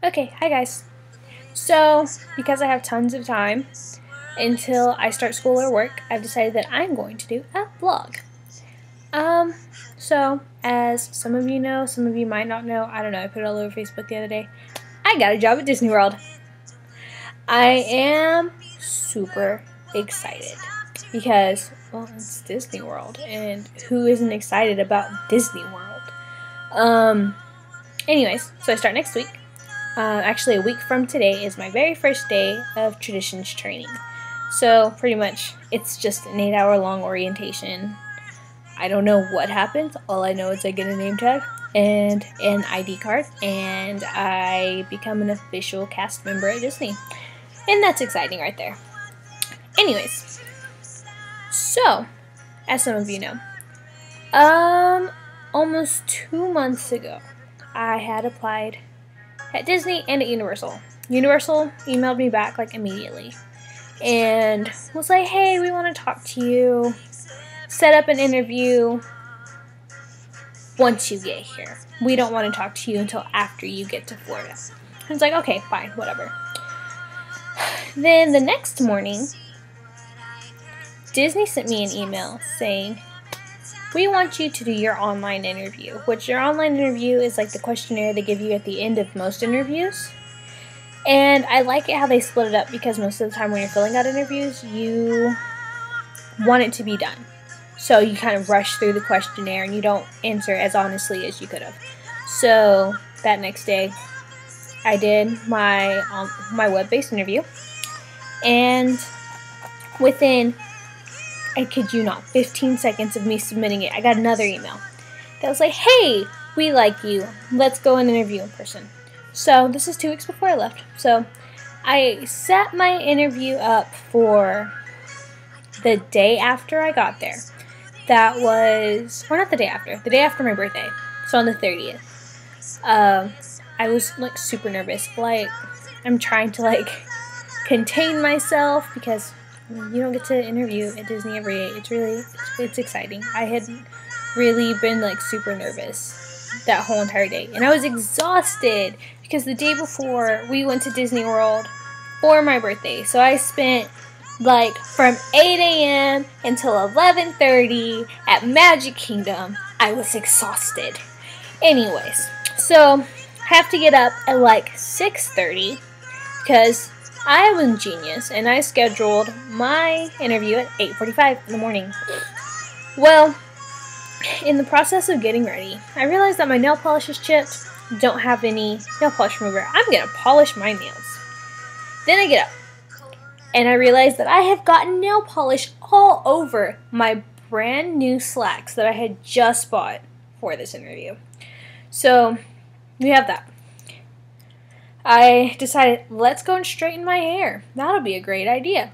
Okay, hi guys. So, because I have tons of time until I start school or work, I've decided that I'm going to do a vlog. So, as some of you know, some of you might not know, I don't know, I put it all over Facebook the other day, I got a job at Disney World. I am super excited because, well, it's Disney World, and who isn't excited about Disney World? Anyways, so I start next week. Actually, a week from today is my very first day of traditions training. So, pretty much, it's just an 8-hour long orientation. I don't know what happens. All I know is I get a name tag and an ID card, and I become an official cast member at Disney. And that's exciting right there. Anyways, so, as some of you know, almost 2 months ago, I had applied at Disney and at Universal. Universal emailed me back like immediately and was like, hey, we want to talk to you, set up an interview once you get here. We don't want to talk to you until after you get to Florida. I was like, okay, fine, whatever. Then the next morning, Disney sent me an email saying, we want you to do your online interview, which your online interview is like the questionnaire they give you at the end of most interviews. And I like it how they split it up because most of the time when you're filling out interviews, you want it to be done. So you kind of rush through the questionnaire and you don't answer as honestly as you could have. So that next day, I did my web-based interview. And within, I kid you not, 15 seconds of me submitting it, I got another email that was like, hey, we like you. Let's go and interview in person. So this is 2 weeks before I left. So I set my interview up for the day after I got there. That was, or not the day after my birthday. So on the 30th. I was like super nervous. Like, I'm trying to like contain myself because you don't get to interview at Disney every day. It's exciting. I had really been like super nervous that whole entire day. And I was exhausted because the day before we went to Disney World for my birthday. So I spent like from 8 a.m. until 11:30 at Magic Kingdom. I was exhausted. Anyways, so I have to get up at like 6:30 because I was a genius, and I scheduled my interview at 8:45 in the morning. Well, in the process of getting ready, I realized that my nail polish is chipped, don't have any nail polish remover. I'm going to polish my nails. Then I get up, and I realized that I have gotten nail polish all over my brand new slacks that I had just bought for this interview. So, we have that. I decided, let's go and straighten my hair. That'll be a great idea.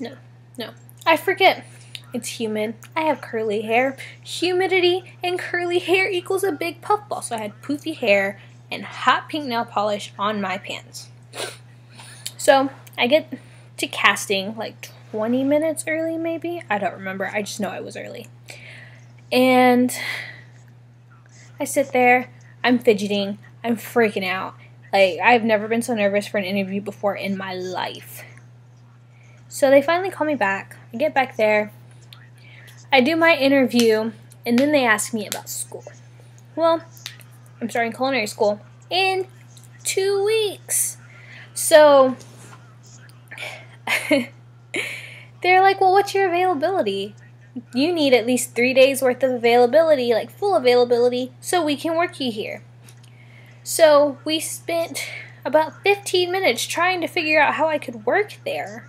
No. I forget. It's humid. I have curly hair. Humidity and curly hair equals a big puffball. So I had poofy hair and hot pink nail polish on my pants. So I get to casting like 20 minutes early maybe. I don't remember. I just know I was early. And I sit there. I'm fidgeting. I'm freaking out. Like, I've never been so nervous for an interview before in my life. So they finally call me back. I get back there. I do my interview, and then they ask me about school. Well, I'm starting culinary school in 2 weeks. So they're like, well, what's your availability? You need at least 3 days worth of availability, like full availability, so we can work you here. So we spent about 15 minutes trying to figure out how I could work there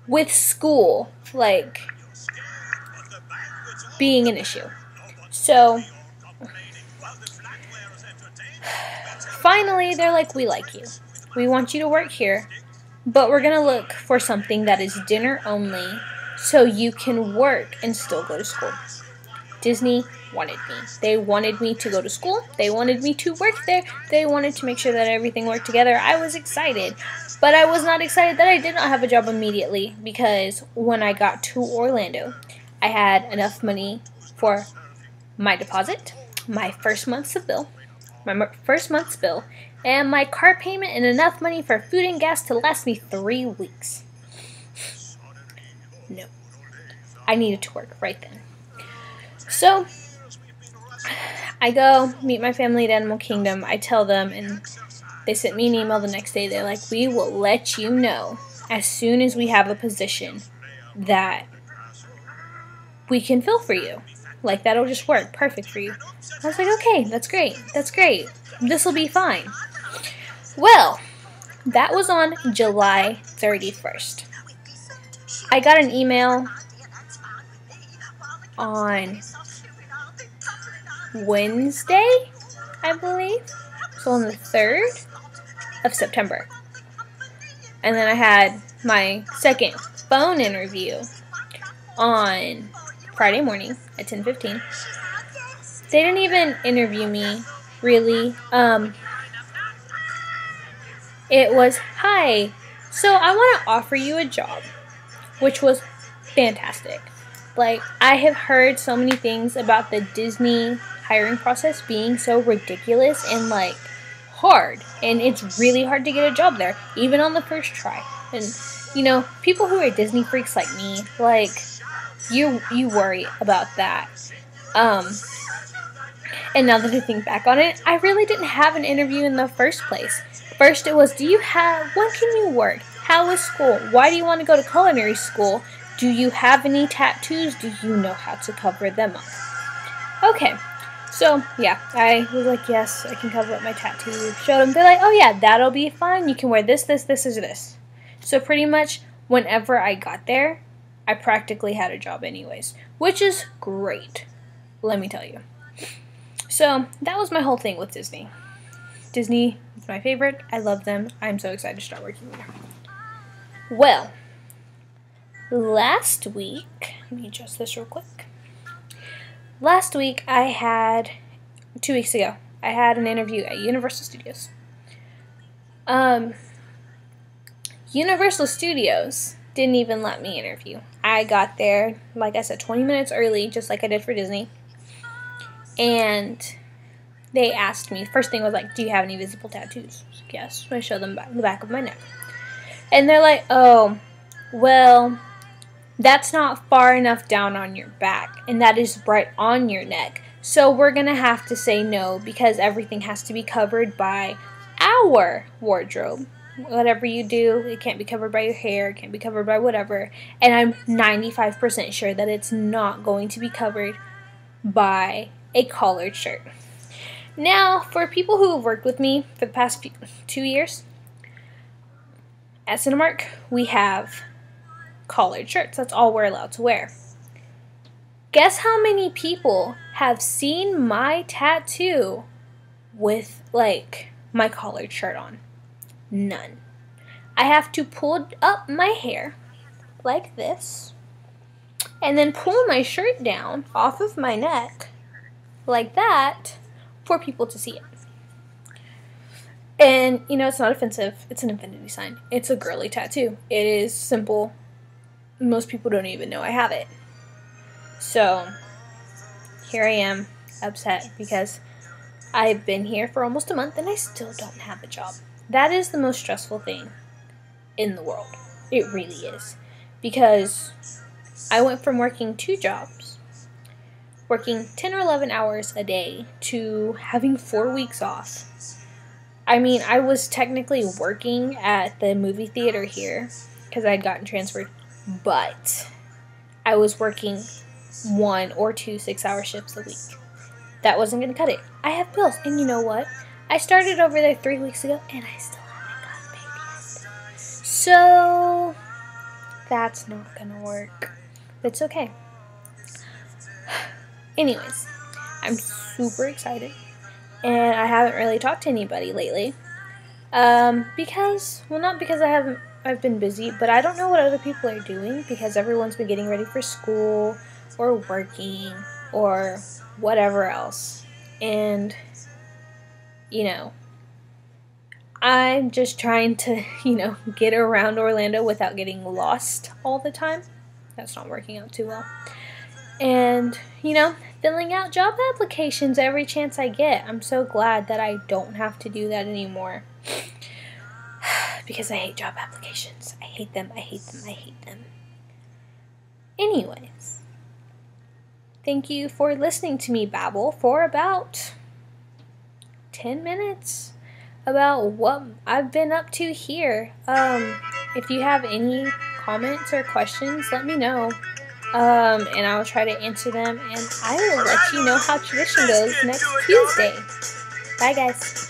with school, like, being an issue. So finally they're like, we like you. We want you to work here, but we're going to look for something that is dinner only so you can work and still go to school. Disney wanted me. They wanted me to go to school. They wanted me to work there. They wanted to make sure that everything worked together. I was excited. But I was not excited that I did not have a job immediately because when I got to Orlando, I had enough money for my deposit, my first month's bill, and my car payment, and enough money for food and gas to last me 3 weeks. No. I needed to work right then. So, I go meet my family at Animal Kingdom. I tell them, and they sent me an email the next day. They're like, we will let you know as soon as we have a position that we can fill for you. Like, that'll just work perfect for you. I was like, okay, that's great. That's great. This will be fine. Well, that was on July 31st. I got an email on Wednesday, I believe. So on the 3rd of September. And then I had my second phone interview on Friday morning at 10:15. They didn't even interview me, really. It was, hi, so I want to offer you a job, which was fantastic. Like, I have heard so many things about the Disney hiring process being so ridiculous and, like, hard. And it's really hard to get a job there, even on the first try. And, you know, people who are Disney freaks like me, like, you worry about that. And now that I think back on it, I really didn't have an interview in the first place. First it was, when can you work? How is school? Why do you want to go to culinary school? Do you have any tattoos? Do you know how to cover them up? Okay, so yeah, I was like, yes, I can cover up my tattoos. Showed them, they're like, oh yeah, that'll be fine. You can wear this, this, this, or this. So pretty much whenever I got there, I practically had a job anyways, which is great, let me tell you. So that was my whole thing with Disney. Disney is my favorite. I love them. I'm so excited to start working there. Well, last week, let me adjust this real quick. Last week 2 weeks ago, I had an interview at Universal Studios. Universal Studios didn't even let me interview. I got there, like I said, 20 minutes early, just like I did for Disney. And they asked me, first thing was like, do you have any visible tattoos? I was like, yes. So I showed them the back of my neck. And they're like, oh, well, that's not far enough down on your back, and that is right on your neck. So we're going to have to say no, because everything has to be covered by our wardrobe. Whatever you do, it can't be covered by your hair, it can't be covered by whatever. And I'm 95% sure that it's not going to be covered by a collared shirt. Now, for people who have worked with me for the past 2 years, at Cinemark, we have collared shirts. That's all we're allowed to wear. Guess how many people have seen my tattoo with, like, my collared shirt on? None. I have to pull up my hair like this and then pull my shirt down off of my neck like that for people to see it. And, you know, it's not offensive. It's an infinity sign. It's a girly tattoo. It is simple. Most people don't even know I have it. So, here I am, upset because I've been here for almost a month and I still don't have a job. That is the most stressful thing in the world. It really is. Because I went from working 2 jobs, working 10 or 11 hours a day, to having 4 weeks off. I mean, I was technically working at the movie theater here because I had gotten transferred, but I was working 1 or 2 6-hour shifts a week. That wasn't going to cut it. I have bills, and you know what? I started over there 3 weeks ago, and I still haven't gotten paid yet. So, that's not going to work. It's okay. Anyways, I'm super excited. And I haven't really talked to anybody lately. Because, well, not because I've been busy, but I don't know what other people are doing because everyone's been getting ready for school or working or whatever else. And, you know, I'm just trying to, you know, get around Orlando without getting lost all the time. That's not working out too well. And, you know, filling out job applications every chance I get. I'm so glad that I don't have to do that anymore. Because I hate job applications. I hate them, I hate them, I hate them. Anyways, thank you for listening to me babble for about 10 minutes about what I've been up to here. If you have any comments or questions, let me know. And I'll try to answer them, and I will let you know how tradition goes next Tuesday. Bye, guys.